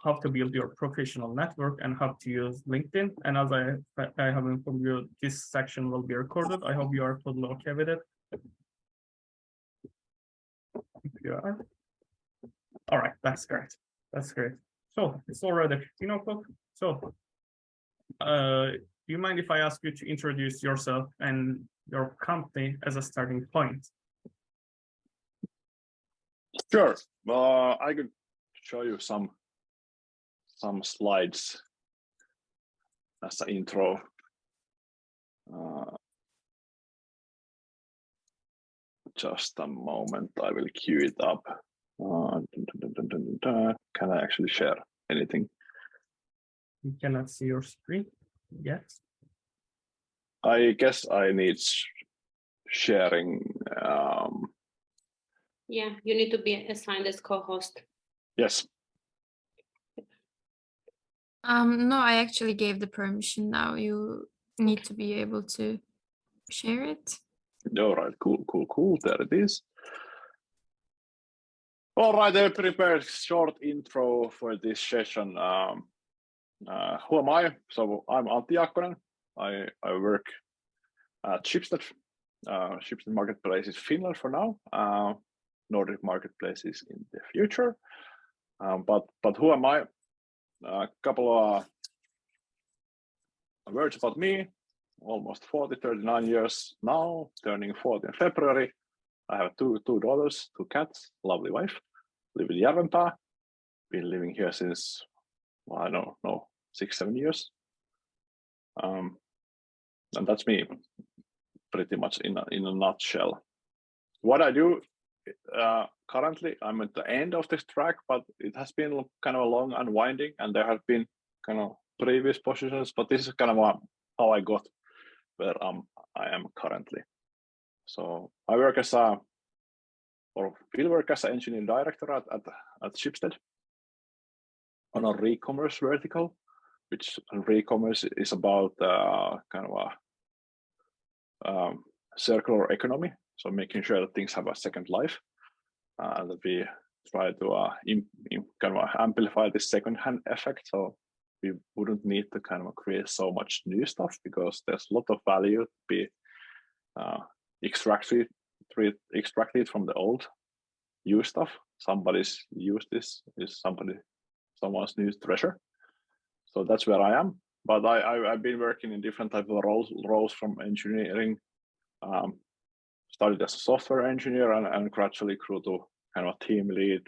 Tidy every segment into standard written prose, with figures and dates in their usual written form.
how to build your professional network and how to use LinkedIn. And as I have informed you, this section will be recorded. I hope you are totally okay with it. If you are. All right, that's great. That's great. So it's already 15 o'clock. So do you mind if I ask you to introduce yourself and your company as a starting point? Sure. I could show you some slides as an intro. Just a moment, I will queue it up. Can I actually share anything? You cannot see your screen yet. I guess I need sharing. Yeah, you need to be assigned as co-host. Yes. No, I actually gave the permission now. You need to be able to share it. All right, cool. There it is. All right, I prepared a short intro for this session. Who am I? So I'm Antti Jaakkonen. I work at Schibsted. Schibsted marketplace is Finland for now. Nordic marketplaces in the future. But who am I? A couple of words about me. Almost 39 years now, turning 40 in February. I have two daughters, 2 cats, lovely wife. Live in Järvenpää. Been living here since, well, I don't know, 6-7 years. And that's me, pretty much in a nutshell. What I do currently, I'm at the end of this track, but it has been kind of a long unwinding, and there have been kind of previous positions, but this is kind of how I got where I am currently. So I work as will work as an engineering director at Schibsted on a re-commerce vertical, which re-commerce is about kind of a circular economy. So making sure that things have a second life, and that we try to kind of amplify this second-hand effect. So we wouldn't need to kind of create so much new stuff, because there's a lot of value to be extracted from the old used stuff. Somebody's used this is someone's new treasure. So that's where I am. But I've been working in different types of roles from engineering. Started as a software engineer and gradually grew to kind of a team lead,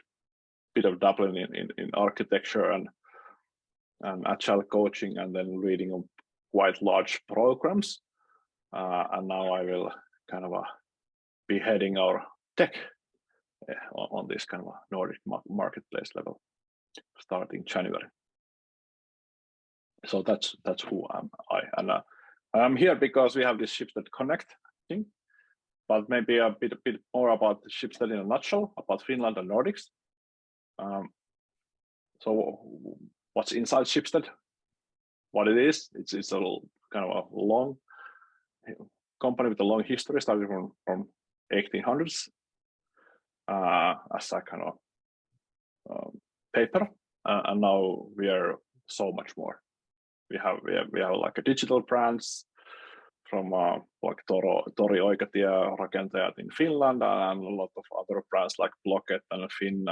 bit of dabbling in architecture and agile coaching, and then leading quite large programs. And now I will kind of be heading our tech on this kind of a Nordic marketplace level starting January. So that's who I. And I'm here because we have this Schibsted Connect thing. But maybe a bit more about Schibsted in a nutshell, about Finland and Nordics. So what's inside Schibsted? What it is? It's a kind of a long company with a long history, starting from 1800s as a kind of paper, and now we are so much more. We have like a digital brands from like Tori Oikatie rakentajat in Finland, and a lot of other brands like Blocket and Finn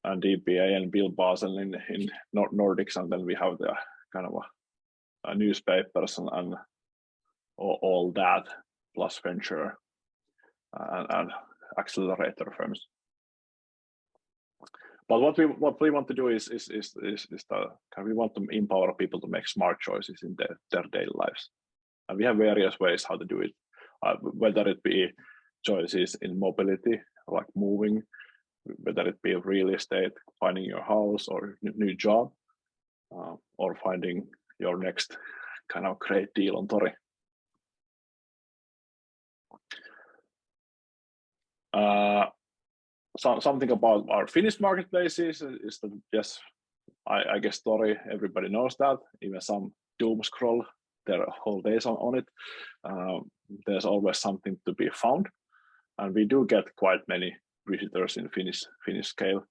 and DBA and Bill Basel in Nordics, and then we have the kind of a newspapers and all that, plus venture and accelerator firms. But what we want to do is we want to empower people to make smart choices in their daily lives. And we have various ways how to do it, whether it be choices in mobility, like moving, whether it be real estate, finding your house or new job, or finding your next kind of great deal on Tori. Something about our Finnish marketplaces is that, yes, I guess Tori, everybody knows that, even some doom scroll their whole days on it. There's always something to be found, and we do get quite many visitors in Finnish scale.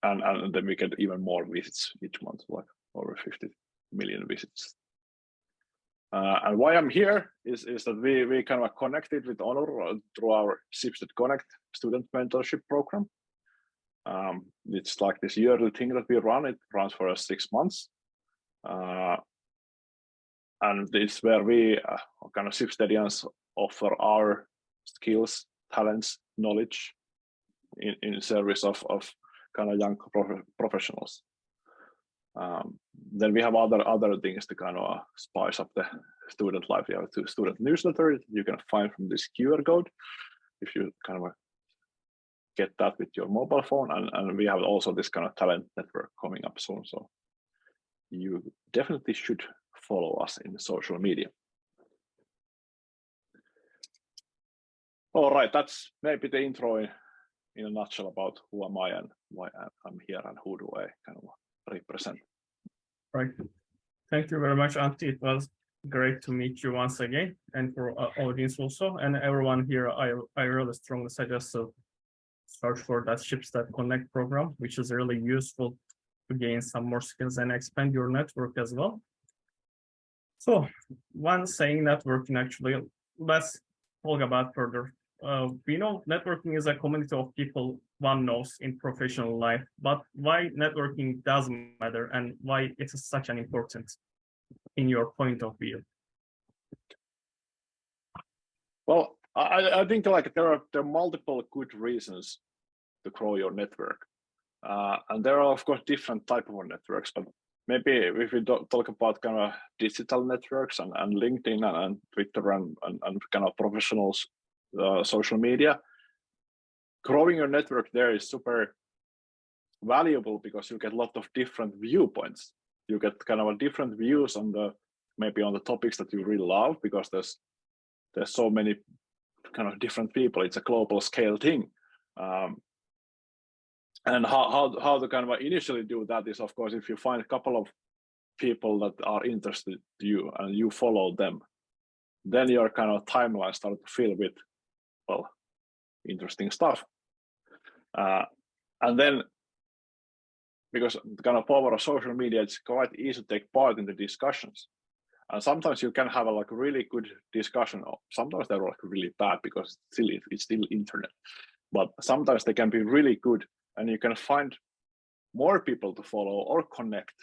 and then we get even more visits each month, like over 50 million visits. And why I'm here is that we kind of connected with Honor through our Schibsted Connect student mentorship program. It's like this yearly thing that we run. It runs for 6 months. And it's where we kind of Schibstedians offer our skills, talents, knowledge in service of kind of young professionals. Then we have other things to kind of spice up the student life. We have a student newsletter you can find from this QR code if you kind of get that with your mobile phone, and we have also this kind of talent network coming up soon. So you definitely should follow us in social media. All right, that's maybe the intro in a nutshell about who am I and why I'm here and who do I kind of represent. Right. Thank you very much, Antti. It was great to meet you once again, and for our audience also, and everyone here. I really strongly suggest to search for that Schibsted Connect program, which is really useful to gain some more skills and expand your network as well. So, one saying networking, actually, let's talk about further. We know networking is a community of people one knows in professional life, but why networking does matter and why it is such an important in your point of view? Well, I think like there are multiple good reasons to grow your network, and there are of course different type of networks. But maybe if we talk about kind of digital networks and LinkedIn and Twitter and kind of professionals, social media, growing your network there is super valuable because you get a lot of different viewpoints. You get kind of different views on maybe on the topics that you really love, because there's so many kind of different people. It's a global scale thing. And how to kind of initially do that is, of course, if you find a couple of people that are interested in you and you follow them, then your kind of timeline starts to fill with, well, interesting stuff. And then, because the kind of power of social media, it's quite easy to take part in the discussions. And sometimes you can have a like really good discussion. Sometimes they're like really bad because it's still internet. But sometimes they can be really good, and you can find more people to follow or connect.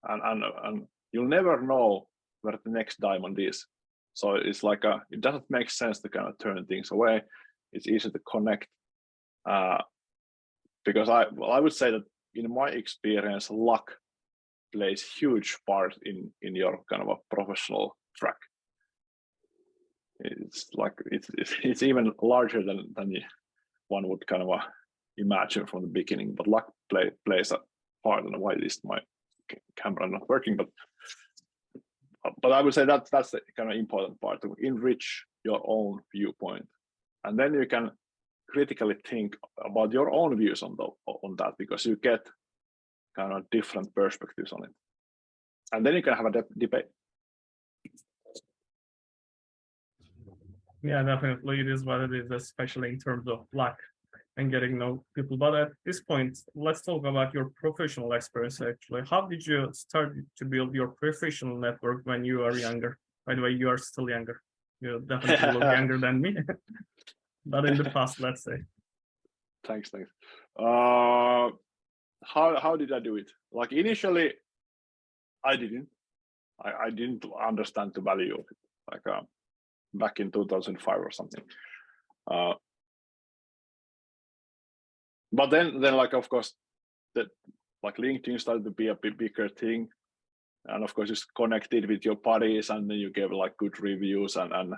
And you'll never know where the next diamond is. So it's like it doesn't make sense to kind of turn things away. It's easy to connect. Because I would say that in my experience, luck plays huge part in your kind of a professional track. It's like it's even larger than one would kind of imagine from the beginning. But luck plays a part. And why is my camera not working? But I would say that's the kind of important part, to enrich your own viewpoint, and then you can critically think about your own views on that, because you get kind of different perspectives on it, and then you can have a debate. Yeah, definitely, it is what it is, especially in terms of luck and getting to know people. But at this point, let's talk about your professional experience. Actually, how did you start to build your professional network when you are younger? By the way, you are still younger. You definitely look younger than me, but in the past, let's say. Thanks. How did I do it? Like initially, I didn't understand the value of it. Like back in 2005 or something. But then like of course, that like LinkedIn started to be a bit bigger thing, and of course it's connected with your buddies, and then you gave like good reviews and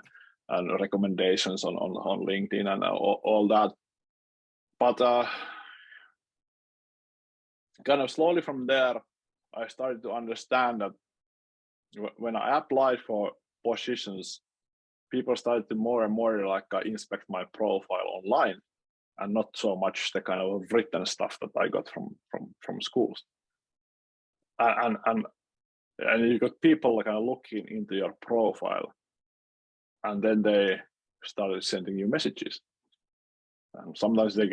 recommendations on LinkedIn and all that. But kind of slowly from there, I started to understand that when I applied for positions, people started to more and more like inspect my profile online, and not so much the kind of written stuff that I got from schools. And you got people kind of looking into your profile, and then they started sending you messages. And sometimes they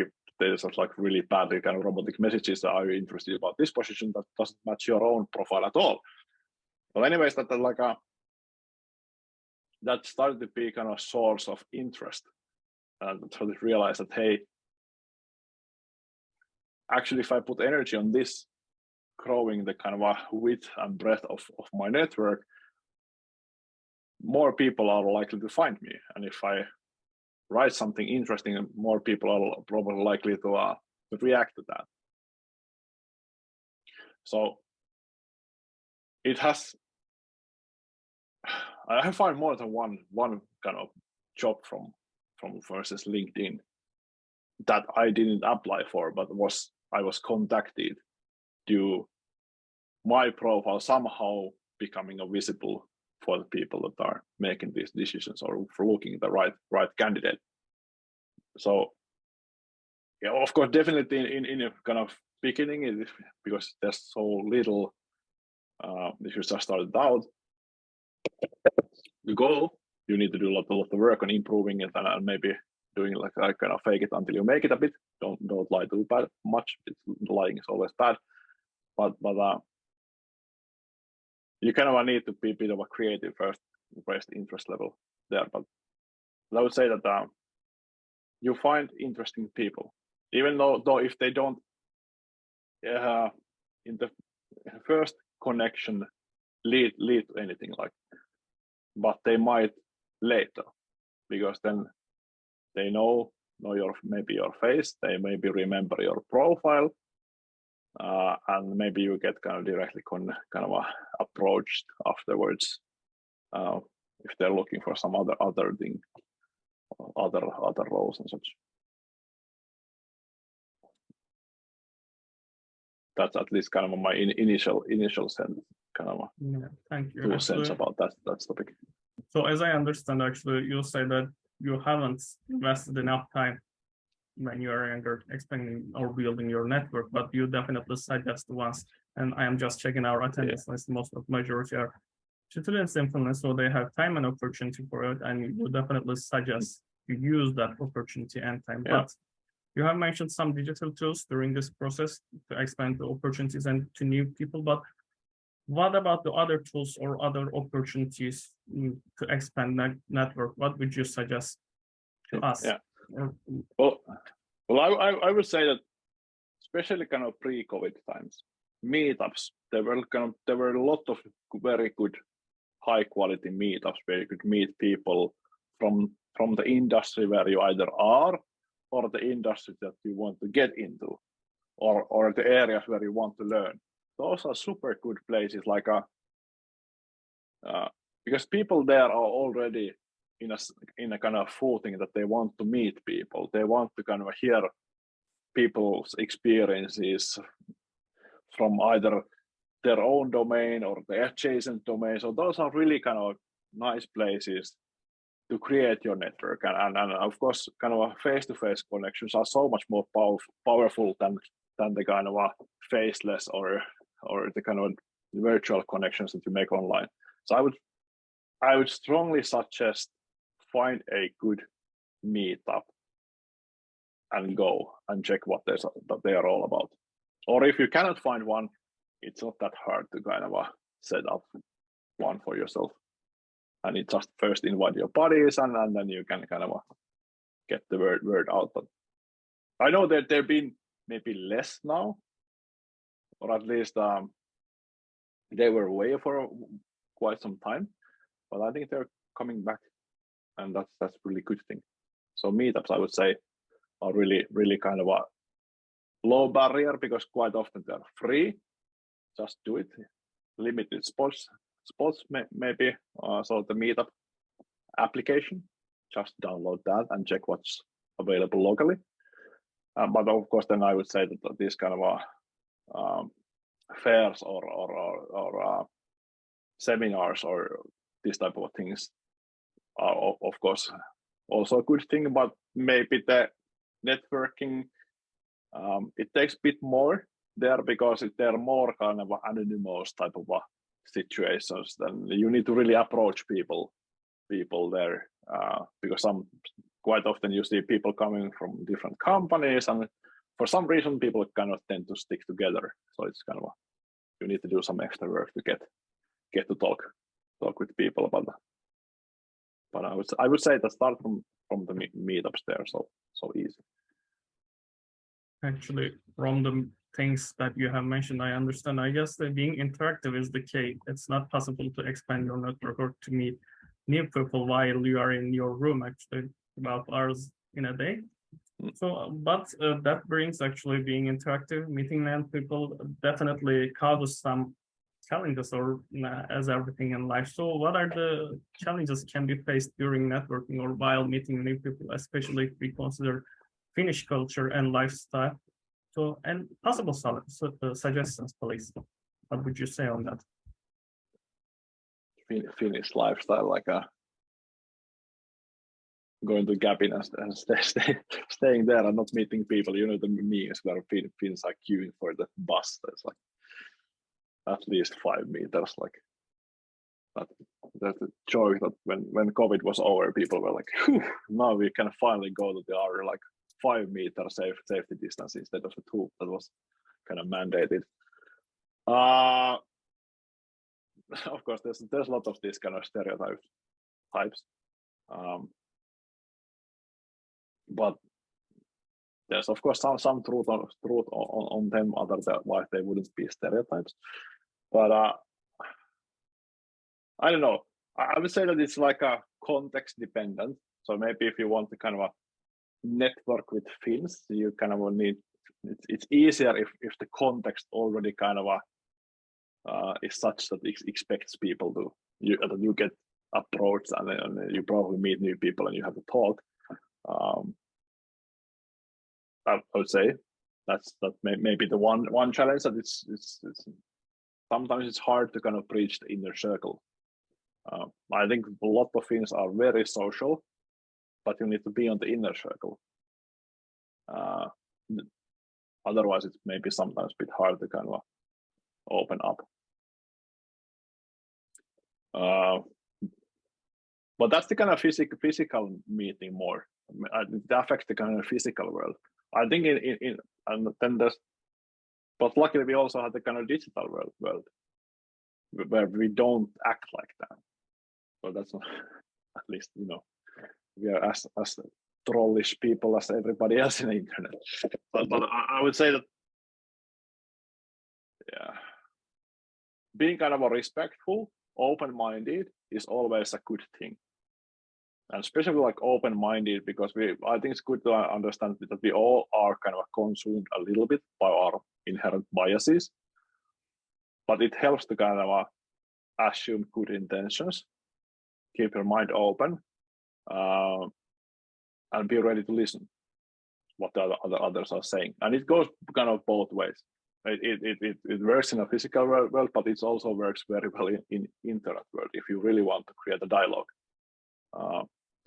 there's like really bad kind of robotic messages that are you interested about this position that doesn't match your own profile at all. But anyways, that started to be kind of a source of interest, and I started to realize that, hey, actually, if I put energy on this, growing the kind of a width and breadth of my network, more people are likely to find me. And if I write something interesting, more people are probably likely to react to that. So it has, I have found more than one kind of job from versus LinkedIn that I didn't apply for, but I was contacted to my profile somehow becoming visible for the people that are making these decisions or for looking the right candidate. So yeah, of course, definitely in a kind of beginning, because there's so little, if you just started out, the goal, you need to do a lot of work on improving it and maybe doing like kind of fake it until you make it a bit. Don't lie too bad much. Lying is always bad, but you kind of need to be a bit of a creative first interest level there. But I would say that you find interesting people, even though if they don't in the first connection lead to anything like, but they might later, because then they know maybe your face, they maybe remember your profile, and maybe you get kind of directly approached afterwards if they're looking for some other thing, other roles and such. That's at least kind of my initial sense, kind of Thank you. 2 cents about that topic. So as I understand, actually, you say that you haven't invested enough time when you are younger expanding or building your network, but you definitely suggest once, and I am just checking our attendance list, most of majority are students influence, so they have time and opportunity for it, and you definitely suggest you use that opportunity and time. Yeah. But you have mentioned some digital tools during this process to expand the opportunities and to new people, but what about the other tools or other opportunities to expand network? What would you suggest to us? Yeah. Well, I would say that, especially kind of pre-COVID times, meetups, there were a lot of very good, high quality meetups where you could meet people from the industry where you either are or the industry that you want to get into, or the areas where you want to learn. Those are super good places, like because people there are already in a kind of footing that they want to meet people. They want to kind of hear people's experiences from either their own domain or the adjacent domain. So those are really kind of nice places to create your network. And of course, kind of face-to-face connections are so much more powerful than the kind of faceless or the kind of virtual connections that you make online. So I would strongly suggest find a good meetup and go and check what they are all about. Or if you cannot find one, it's not that hard to kind of set up one for yourself. And it just first invite your buddies, and then you can kind of get the word out. But I know that there've been maybe less now, or at least they were away for quite some time. But I think they're coming back, and that's really good thing. So meetups, I would say, are really kind of a low barrier, because quite often they're free. Just do it. Limited spots maybe. So the meetup application, just download that and check what's available locally. But of course, then I would say that these kind of fairs or seminars or this type of things are of course also a good thing, but maybe the networking it takes a bit more there, because they're more kind of anonymous type of situations. Then you need to really approach people there, because quite often you see people coming from different companies, and for some reason people kind of tend to stick together. So it's kind of you need to do some extra work to get to talk with people about that. But I would say that start from the meetups there, so easy. Actually, from the things that you have mentioned, I understand. I guess that being interactive is the key. It's not possible to expand your network or to meet new people while you are in your room, actually, about hours in a day. So, but that brings actually being interactive, meeting new people definitely causes some challenges, or as everything in life. So what are the challenges can be faced during networking or while meeting new people, especially if we consider Finnish culture and lifestyle? So, and possible suggestions, please. What would you say on that? Finnish lifestyle, like going to cabin and staying there and not meeting people. You know the memes where Finns are queuing for the bus. There's like at least 5 meters. Like that's a joy that when COVID was over, people were like, now we can finally go to our like 5 meter safety distance instead of the 2 that was kind of mandated. Of course, there's a lot of these kind of stereotypes. But there's of course some truth on them, other than why they wouldn't be stereotypes. But I don't know. I would say that it's like a context dependent. So maybe if you want to kind of network with Finns, you kind of need. It's easier if the context already kind of is such that it expects people to you get approached and you probably meet new people and you have to talk. I would say that may be the one challenge, that it's sometimes it's hard to kind of breach the inner circle. I think a lot of Finns are very social, but you need to be on the inner circle. Otherwise, it's maybe sometimes a bit hard to kind of open up. But that's the kind of physical meeting more. It affects the kind of physical world. I think and then but luckily we also have the kind of digital world where we don't act like that. So that's not, at least, you know, we are as trollish people as everybody else in the internet. But I would say that, yeah, being kind of a respectful, open-minded is always a good thing. And especially like open-minded, because I think it's good to understand that we all are kind of consumed a little bit by our inherent biases, but it helps to kind of assume good intentions, keep your mind open, and be ready to listen what the others are saying. And it goes kind of both ways. It works in a physical world, but it also works very well in internet world if you really want to create a dialogue.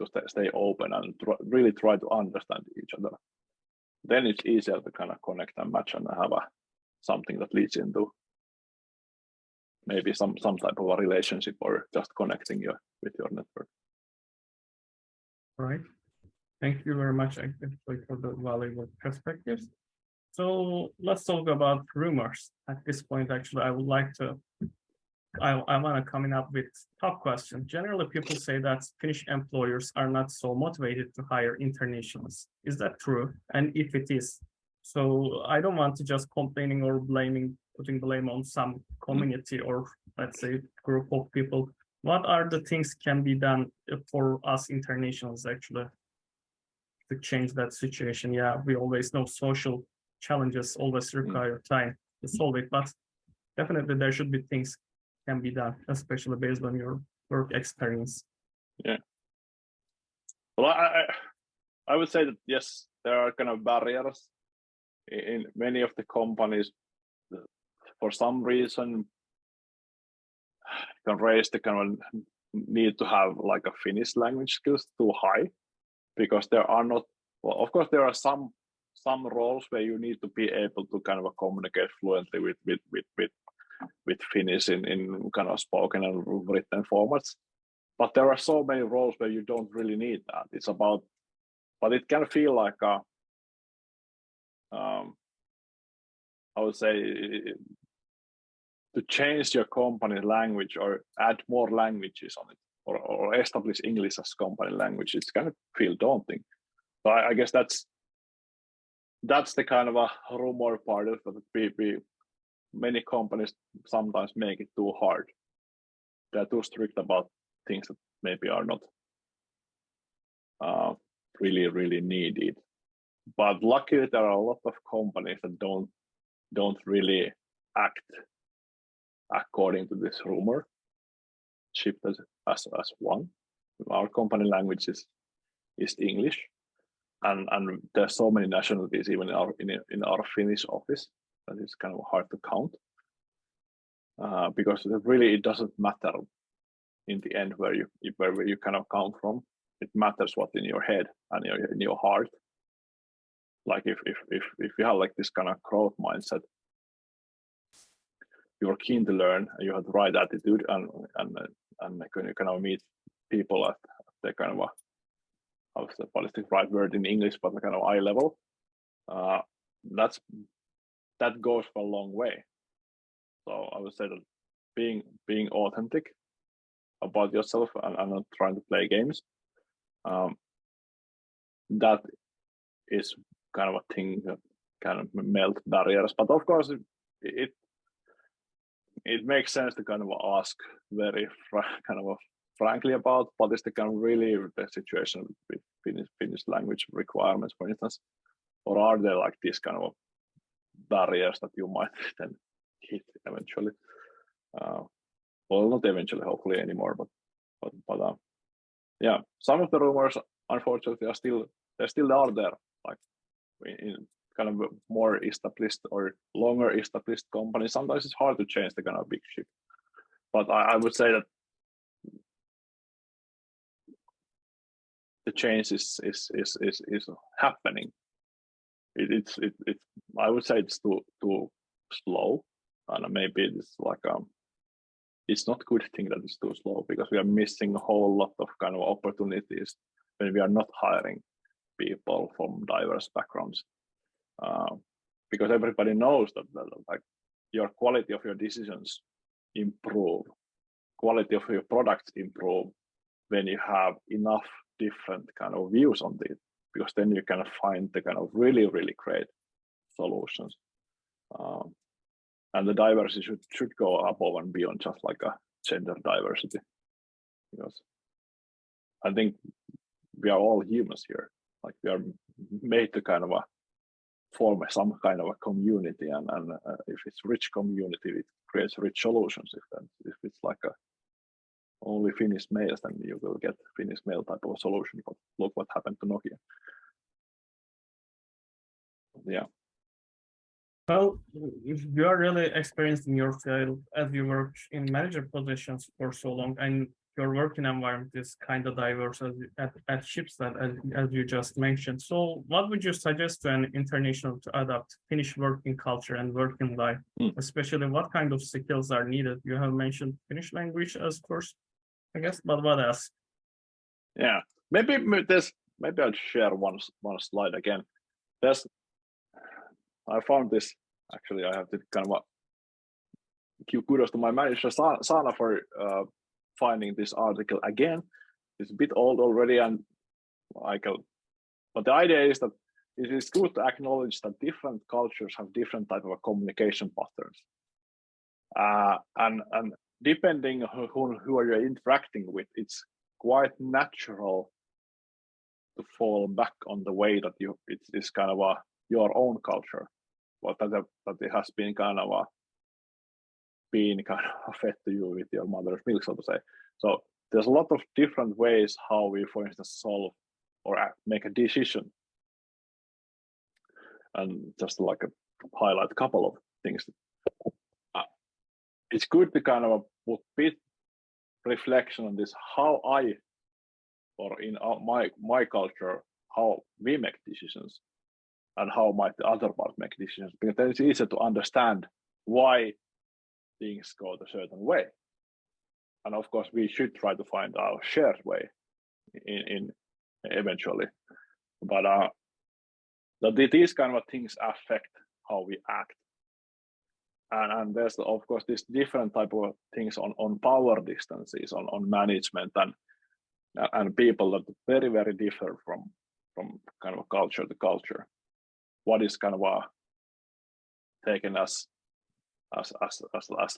To stay open and really try to understand each other. Then it's easier to kind of connect and match and have something that leads into maybe some type of a relationship or just connecting you with your network. Right. Thank you very much, actually, for the valuable perspectives. So let's talk about rumors. At this point, actually, I would like to I want to come up with top question. Generally, people say that Finnish employers are not so motivated to hire internationals. Is that true? And if it is, so I don't want to just complaining or putting blame on some community or let's say group of people. What are the things can be done for us internationals actually to change that situation? Yeah, we always know social challenges always require time to solve it, but definitely there should be things can be done, especially based on your work experience. Yeah. Well, I would say that yes, there are kind of barriers in many of the companies. For some reason, can raise the kind of need to have like a Finnish language skills too high, because there are not. Well, of course, there are some roles where you need to be able to kind of communicate fluently with Finnish in kind of spoken and written formats. But there are so many roles where you don't really need that. It's about, but it can feel like I would say to change your company language or add more languages on it, or establish English as company language, it's kind of feel daunting. So I guess that's the kind of a rumor part of it. Many companies sometimes make it too hard. They're too strict about things that maybe are not really needed. But luckily, there are a lot of companies that don't really act according to this rumor. Schibsted as one. Our company language is English, and there's so many nationalities even in our Finnish office that it's kind of hard to count. Because it doesn't matter in the end where you kind of come from. It matters what's in your head and in your heart. Like if you have like this kind of growth mindset, you're keen to learn and you have the right attitude, and you kind of meet people at the kind of what is the right word in English, but the kind of eye level. That goes for a long way. So I would say that being authentic about yourself and not trying to play games, that is kind of a thing that kind of melt barriers. But of course, it makes sense to kind of ask very frankly about what is the kind of really the situation with Finnish language requirements, for instance, or are there like these kind of barriers that you might then hit eventually? Well, not eventually, hopefully anymore, but yeah, some of the rumors unfortunately are still out there, like in kind of more established or longer established companies. Sometimes it's hard to change the kind of big ship, but I would say that the change is happening. It's I would say it's too slow, and maybe it's like it's not a good thing that it's too slow, because we are missing a whole lot of kind of opportunities when we are not hiring people from diverse backgrounds, because everybody knows that like your quality of your decisions improve, quality of your products improve when you have enough different kind of views on it, because then you can find the kind of really great solutions. And the diversity should go above and beyond just like a gender diversity, because I think we are all humans here. Like we are made to kind of form some kind of a community, and if it's rich community, it creates rich solutions. If it's like only Finnish males, then you will get Finnish male type of solution. But look what happened to Nokia. Yeah. Well, you are really experienced in your field as you worked in manager positions for so long, and your working environment is kind of diverse at Schibsted, as you just mentioned. So what would you suggest to an international to adapt Finnish working culture and working life, especially what kind of skills are needed? You have mentioned Finnish language as course, I guess, but what else? Yeah, maybe I'll share one slide again. I found this, actually I have to kind of give kudos to my manager Sana for finding this article again. It's a bit old already, and but the idea is that it is good to acknowledge that different cultures have different type of communication patterns, and depending on who are you interacting with, it's quite natural to fall back on the way that it's kind of your own culture, but that it has been kind of fed to you with your mother's milk, so to say. So there's a lot of different ways how we, for instance, solve or make a decision. And just like highlight a couple of things. It's good to kind of put bit reflection on this, how or in my culture, how we make decisions, and how might the other part make decisions, because then it's easier to understand why things go a certain way. And of course, we should try to find our shared way in eventually. But that these kind of things affect how we act. And there's of course this different type of things on power distances, on management and people that very, very differ from kind of culture to culture. What is kind of taken as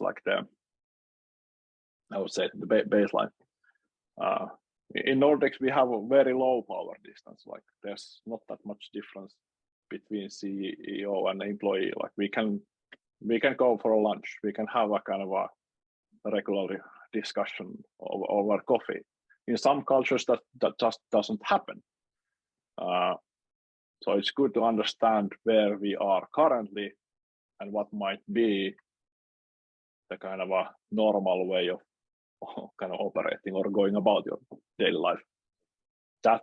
like the, I would say, the baseline. In Nordics, we have a very low power distance. Like there's not that much difference between CEO and employee. Like we can go for a lunch. We can have a kind of a regular discussion over coffee. In some cultures, that just doesn't happen. So it's good to understand where we are currently and what might be the kind of a normal way of kind of operating or going about your daily life. That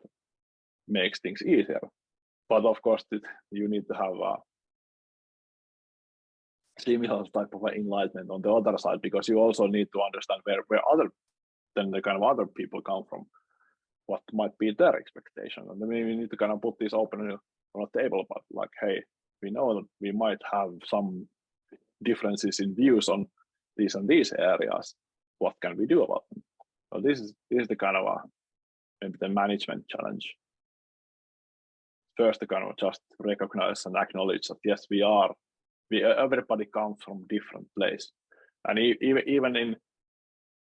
makes things easier. But of course, you need to have a similar type of enlightenment on the other side, because you also need to understand where the kind of other people come from, what might be their expectation. And then we need to kind of put this open on the table, but like, hey, we know that we might have some differences in views on these and these areas. What can we do about them? So this is the kind of maybe the management challenge. First, to kind of just recognize and acknowledge that yes, everybody comes from different place, and even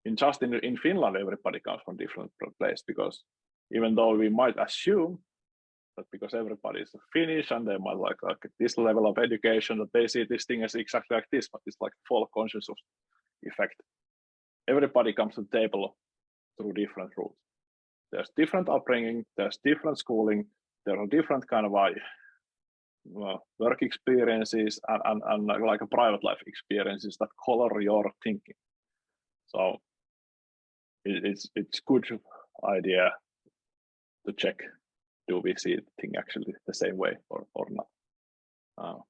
in Finland, everybody comes from different place, because even though we might assume that because everybody is Finnish and they might like this level of education that they see this thing as exactly like this, but it's like folk consciousness effect. Everybody comes to the table through different routes. There's different upbringing, there's different schooling, there are different kind of work experiences and like a private life experiences that color your thinking. So it's good idea to check, do we see the thing actually the same way or not.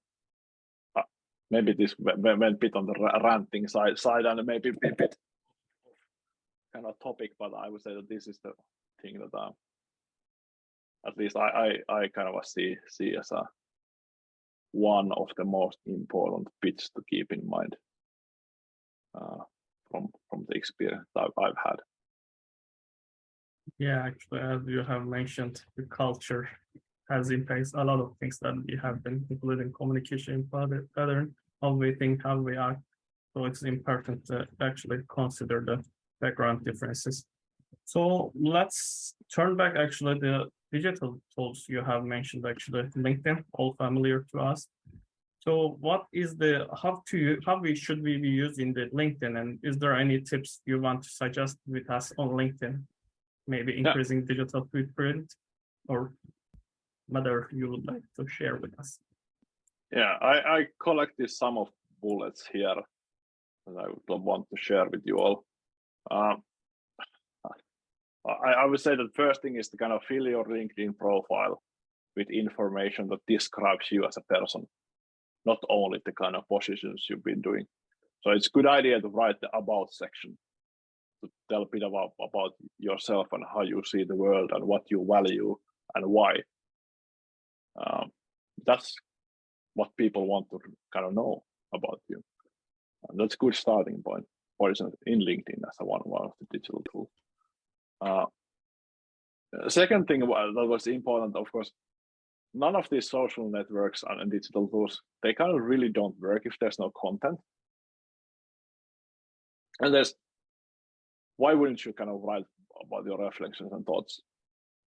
Maybe this went a bit on the ranting side and maybe a bit kind of topic, but I would say that this is the thing that at least I kind of see as one of the most important bits to keep in mind from the experience that I've had. Yeah, actually, as you have mentioned, the culture has impacts a lot of things that we have been, including communication pattern, how we think, how we act. So it's important to actually consider the background differences. So let's turn back actually the digital tools you have mentioned, actually LinkedIn, all familiar to us. So what is how should we be using the LinkedIn, and is there any tips you want to suggest with us on LinkedIn? Maybe increasing digital footprint, or whether you would like to share with us. Yeah, I collected some of bullets here that I would want to share with you all. I would say the first thing is to kind of fill your LinkedIn profile with information that describes you as a person, not only the kind of positions you've been doing. So it's a good idea to write the about section to tell a bit about yourself and how you see the world and what you value and why. That's what people want to kind of know about you. And that's a good starting point, for instance, in LinkedIn as one of the digital tools. Second thing that was important, of course, none of these social networks and digital tools, they kind of really don't work if there's no content. And why wouldn't you kind of write about your reflections and thoughts,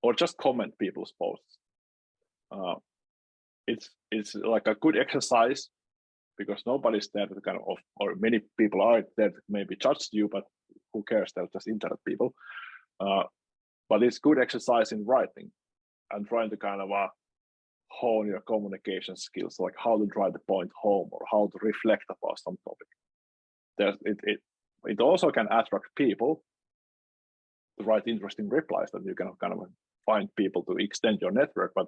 or just comment people's posts? It's like a good exercise, because nobody's there to kind of, or many people are there to maybe judge you, but who cares? They're just internet people. But it's good exercise in writing and trying to kind of hone your communication skills, like how to drive the point home or how to reflect about some topic. It also can attract people to write interesting replies that you can kind of find people to extend your network, but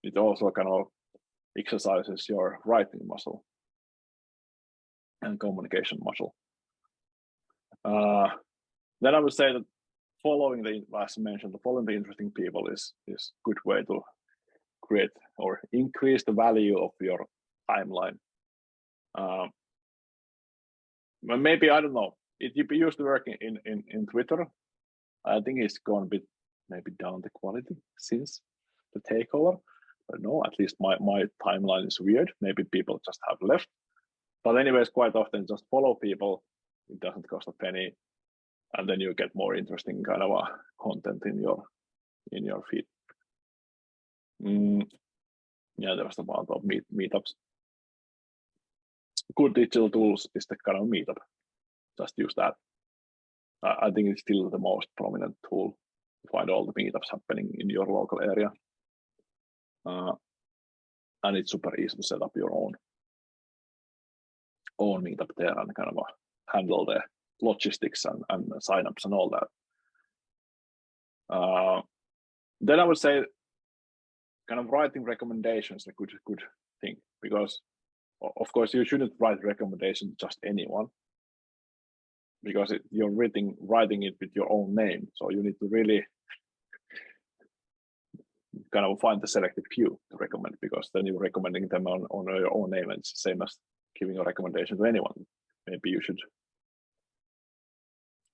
it also kind of exercises your writing muscle and communication muscle. Then I would say that following the interesting people is good way to create or increase the value of your timeline. Maybe, I don't know, it used to work in Twitter. I think it's gone a bit maybe down the quality since the takeover. But no, at least my timeline is weird. Maybe people just have left. But anyways, quite often just follow people. It doesn't cost a penny, and then you get more interesting kind of content in your feed. Yeah, there was about of meetups. Good digital tools is the kind of meetup. Just use that. I think it's still the most prominent tool to find all the meetups happening in your local area. And it's super easy to set up your own meetup there and kind of handle the logistics and signups and all that. Then I would say kind of writing recommendations is a good thing, because of course you shouldn't write recommendations to just anyone, because you're writing it with your own name. So you need to really kind of find the selected few to recommend, because then you're recommending them on your own name, and it's the same as giving a recommendation to anyone. Maybe you should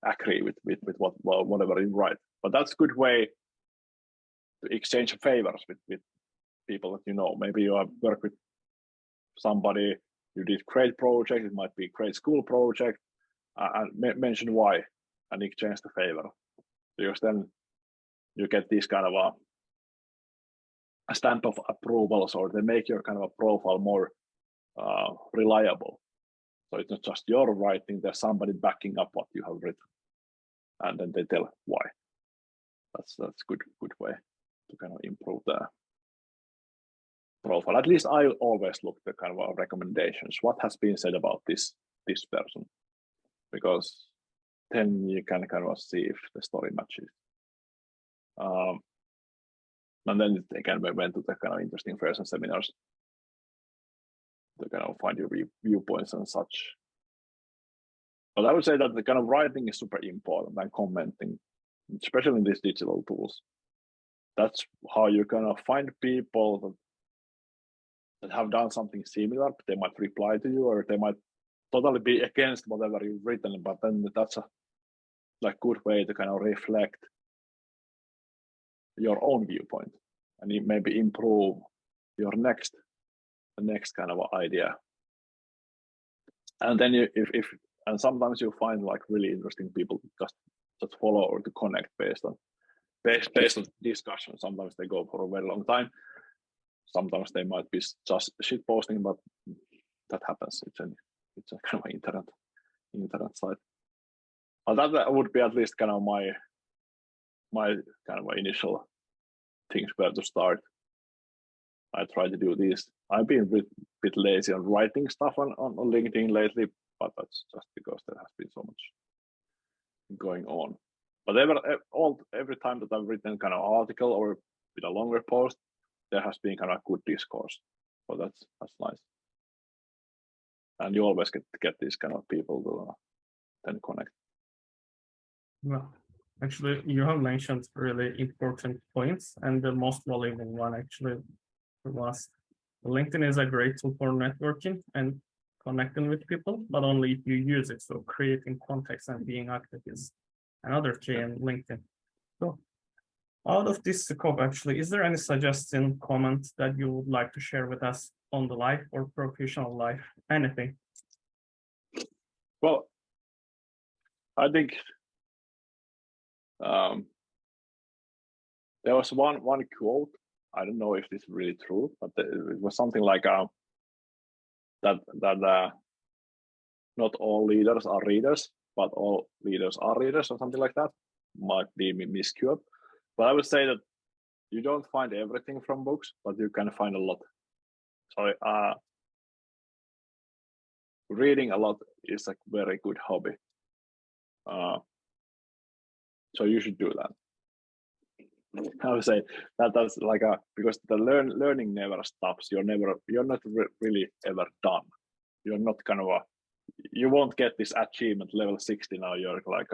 agree with whatever you write. But that's a good way to exchange favors with people that you know. Maybe you have worked with somebody, you did great project, it might be a great school project, and mention why and exchange the favor, because then you get this kind of a stamp of approvals, or they make your kind of a profile more reliable. So it's not just your writing, there's somebody backing up what you have written, and then they tell why. That's good way to kind of improve the profile. At least I always look the kind of recommendations. What has been said about this person? Because then you can kind of see if the story matches. And then they can went to the kind of interesting fairs and seminars to kind of find your viewpoints and such. But I would say that the kind of writing is super important, and commenting, especially in these digital tools. That's how you kind of find people that have done something similar. They might reply to you, or they might totally be against whatever you've written, but then that's a good way to kind of reflect your own viewpoint and maybe improve your next kind of idea. And then if sometimes you find like really interesting people just follow or to connect based on discussion. Sometimes they go for a very long time. Sometimes they might be just shit posting, but that happens. It's a kind of internet site. But that would be at least kind of my kind of initial things where to start. I try to do this. I've been a bit lazy on writing stuff on LinkedIn lately, but that's just because there has been so much going on. But every time that I've written kind of article or with a longer post, there has been kind of good discourse. So that's nice. And you always get these kind of people to then connect. Well, actually, you have mentioned really important points, and the most valuable one actually was LinkedIn is a great tool for networking and connecting with people, but only if you use it. So creating context and being active is another key in LinkedIn. So out of this scope, actually, is there any suggestion, comment that you would like to share with us on the life or professional life? Anything? Well, I think there was one quote. I don't know if this is really true, but it was something like that not all leaders are readers, but all leaders are readers, or something like that. Might be misquoted, but I would say that you don't find everything from books, but you can find a lot. So reading a lot is a very good hobby. So you should do that. I would say that's like because the learning never stops. You're not really ever done. You're not kind of you won't get this achievement level 60 now. You're like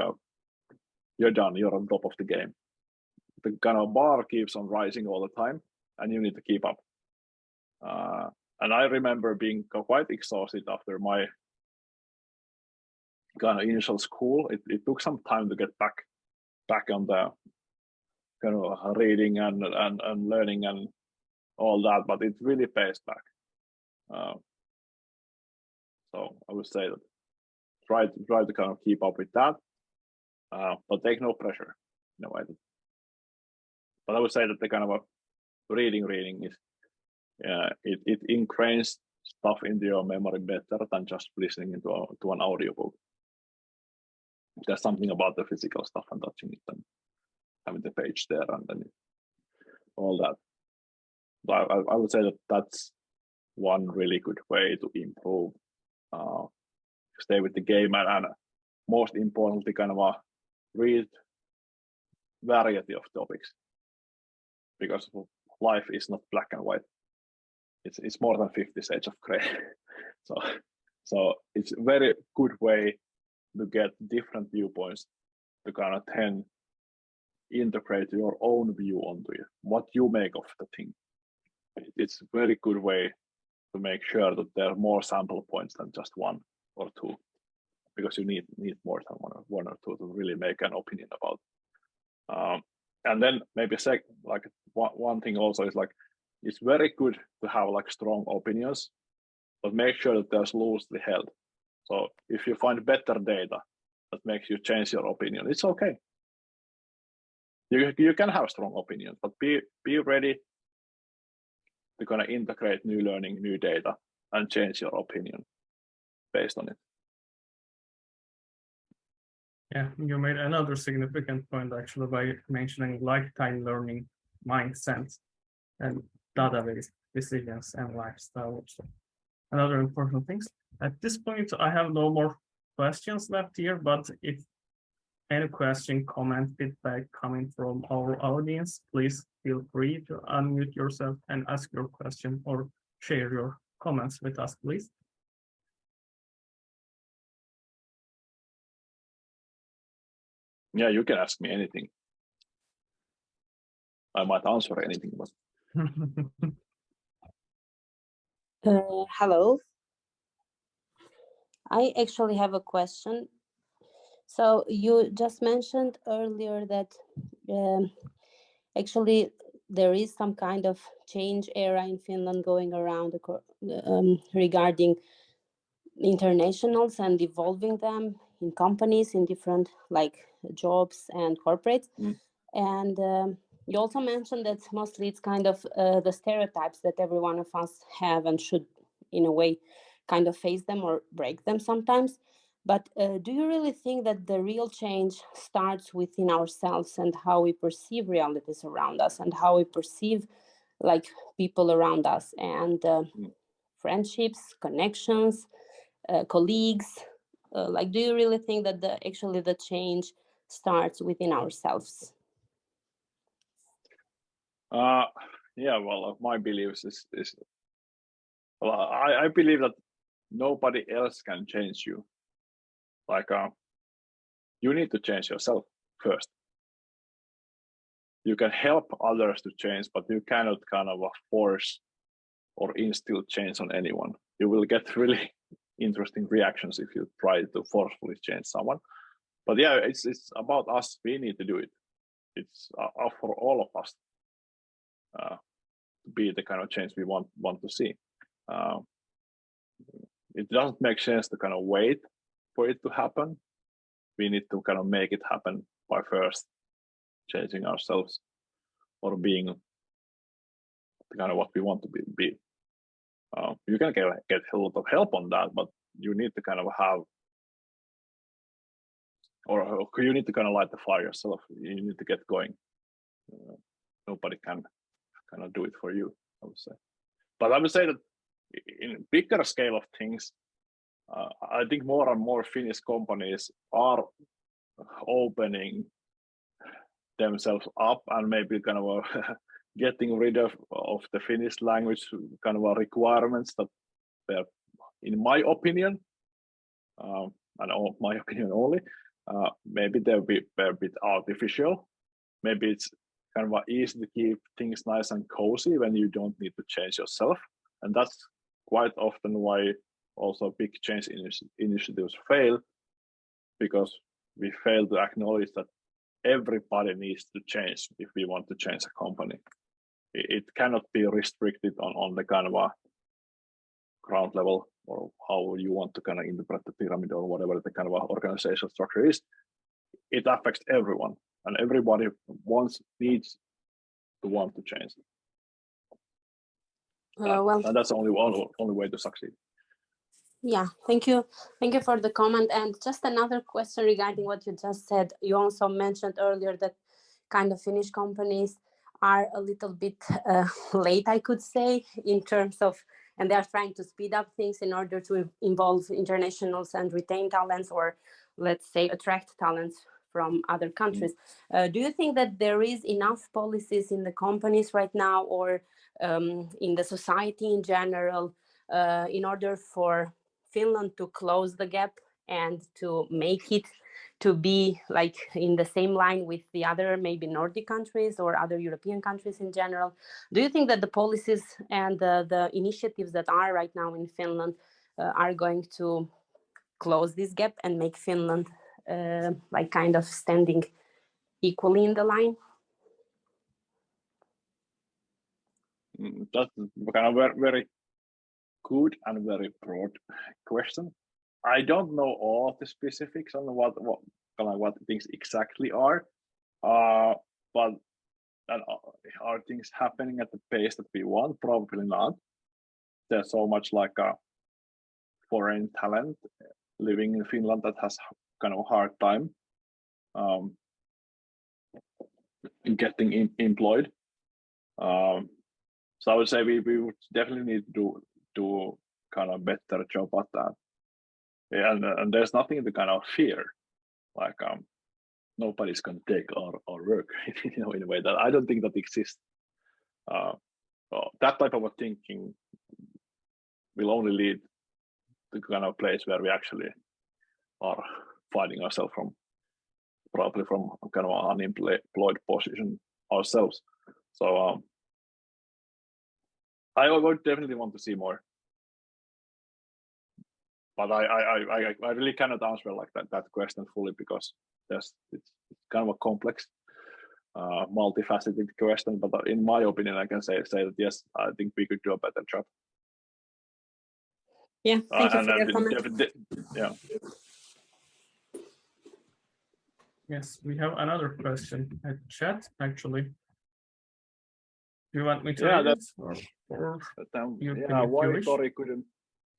you're done. You're on top of the game. The kind of bar keeps on rising all the time. and you need to keep up. And I remember being quite exhausted after my kind of initial school. It took some time to get back on the kind of reading and learning and all that, but it really pays back. So I would say that try to kind of keep up with that, but take no pressure in a way. But I would say that the kind of a reading is it ingrains stuff into your memory better than just listening to an audiobook. There's something about the physical stuff and touching it and having the page there and then all that. But I would say that that's one really good way to improve, stay with the game, and most importantly, kind of read variety of topics, because life is not black and white. It's more than 50 Shades of Grey. So it's a very good way to get different viewpoints to kind of then integrate your own view onto it, what you make of the thing. It's a very good way to make sure that there are more sample points than just one or two, because you need more than one or two to really make an opinion about. And then maybe like one thing also is like, it's very good to have like strong opinions, but make sure that they're loosely held. So if you find better data that makes you change your opinion, it's okay. You can have strong opinions, but be ready to kind of integrate new learning, new data, and change your opinion based on it. Yeah, you made another significant point actually by mentioning lifetime learning mindset and database decisions and lifestyle. So another important things. At this point, I have no more questions left here, but if any question, comment, feedback coming from our audience, please feel free to unmute yourself and ask your question or share your comments with us, please. Yeah, you can ask me anything. I might answer anything, but Hello. I actually have a question. So you just mentioned earlier that actually there is some kind of change era in Finland going around regarding internationals and evolving them in companies, in different like jobs and corporates. And you also mentioned that mostly it's kind of the stereotypes that every one of us have and should, in a way, kind of face them or break them sometimes. But do you really think that the real change starts within ourselves and how we perceive realities around us and how we perceive like people around us and friendships, connections, colleagues? Like, do you really think that actually the change starts within ourselves? Yeah, well, my beliefs is well, I believe that nobody else can change you. Like, you need to change yourself first. You can help others to change, but you cannot kind of force or instill change on anyone. You will get really interesting reactions if you try to forcefully change someone. But yeah, it's about us. We need to do it. It's for all of us to be the kind of change we want to see. It doesn't make sense to kind of wait for it to happen. We need to kind of make it happen by first changing ourselves or being kind of what we want to be. You can get a lot of help on that, but you need to kind of have, or you need to kind of light the fire yourself. You need to get going. Nobody can kind of do it for you, I would say. But I would say that in bigger scale of things, I think more and more Finnish companies are opening themselves up and maybe kind of getting rid of the Finnish language kind of requirements that they're, in my opinion, and my opinion only, maybe they're a bit artificial. Maybe it's kind of easy to keep things nice and cozy when you don't need to change yourself. And that's quite often why also big change initiatives fail, because we fail to acknowledge that everybody needs to change if we want to change a company. It cannot be restricted on the kind of a ground level, or how you want to kind of interpret the pyramid, or whatever the kind of organizational structure is. It affects everyone, and everybody needs to want to change. And that's the only way to succeed. Yeah, thank you for the comment. And just another question regarding what you just said. You also mentioned earlier that kind of Finnish companies are a little bit late, I could say, in terms of, and they are trying to speed up things in order to involve internationals and retain talents, or let's say attract talents from other countries. Do you think that there is enough policies in the companies right now, or in the society in general, in order for Finland to close the gap and to make it to be like in the same line with the other maybe Nordic countries or other European countries in general? Do you think that the policies and the initiatives that are right now in Finland are going to close this gap and make Finland like kind of standing equally in the line? That's kind of very good and very broad question. I don't know all the specifics on what things exactly are, but are things happening at the pace that we want? Probably not. There's so much like a foreign talent living in Finland that has kind of a hard time getting employed. So I would say we would definitely need to do kind of better job at that. Yeah, and there's nothing to kind of fear, like nobody's going to take our work, in a way that I don't think that exists. That type of a thinking will only lead to kind of place where we actually are finding ourselves probably from kind of an unemployed position ourselves. So I would definitely want to see more, but I really cannot answer like that question fully, because it's kind of a complex, multifaceted question. But in my opinion, I can say that yes, I think we could do a better job. Yeah, thank you for your comment. Yeah. Yes, we have another question at chat, actually. Do you want me to read it? Why Tori couldn't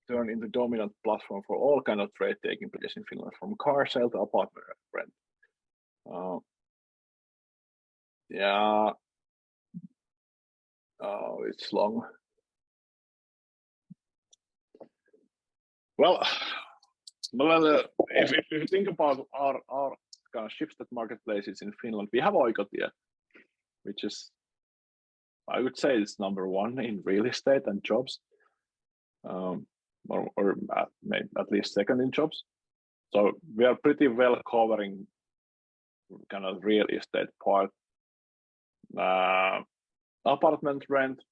turn into dominant platform for all kind of trade taking place in Finland, from car sale to apartment rent? It's long. Well, if you think about our kind of Schibsted marketplaces in Finland, we have Oikotie, which is, I would say, it's number one in real estate and jobs, or maybe at least second in jobs. So we are pretty well covering kind of real estate part. Apartment rent,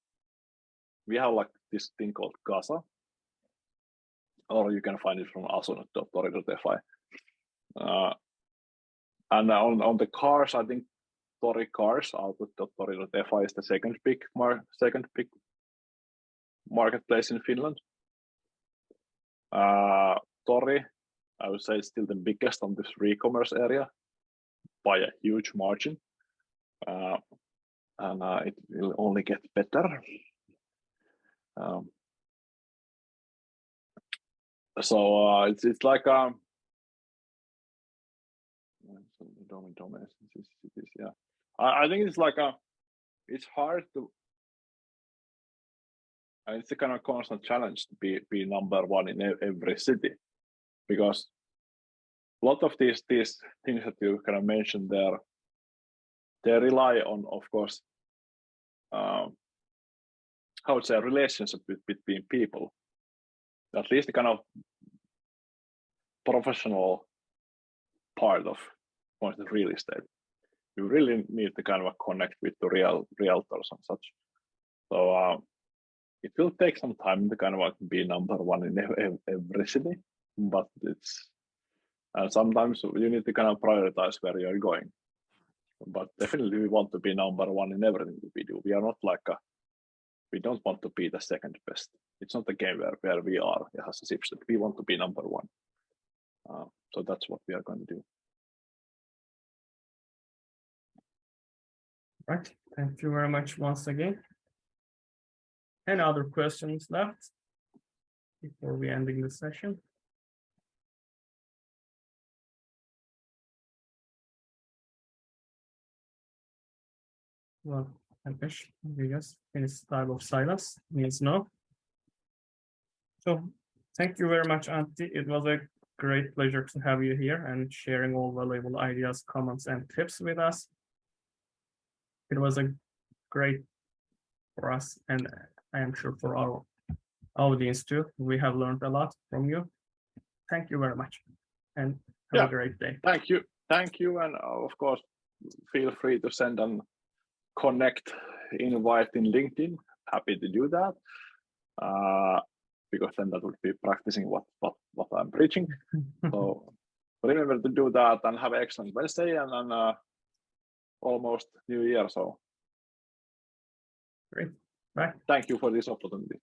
we have like this thing called Casa, or you can find it from asunnot.tori.fi. And on the cars, I think Tori Cars, outlet.tori.fi is the second big marketplace in Finland. Tori, I would say, is still the biggest on this e-commerce area by a huge margin, and it will only get better. So it's like yeah. I think it's like it's hard to. It's a kind of constant challenge to be number one in every city, because a lot of these things that you kind of mentioned there, they rely on, of course, how would say, a relationship between people. At least the kind of professional part of real estate. you really need to kind of connect with the realtors and such. So it will take some time to kind of be number one in every city, but it's sometimes you need to kind of prioritize where you're going. But definitely we want to be number one in everything we do. We are not like we don't want to be the second best. It's not a game where we are as a Schibsted. We want to be number one. So that's what we are going to do. Right. Thank you very much once again. Any other questions left before we ending the session? Well, I guess in this type of silence means no. So thank you very much, Antti. It was a great pleasure to have you here and sharing all valuable ideas, comments, and tips with us. It was a great for us, and I am sure for our audience too. We have learned a lot from you. Thank you very much, and have a great day. Thank you, and of course, feel free to send an connect invite in LinkedIn. Happy to do that, because then that would be practicing what I'm preaching. So remember to do that, and have an excellent Wednesday and almost New Year. So Great. Bye. Thank you for this opportunity.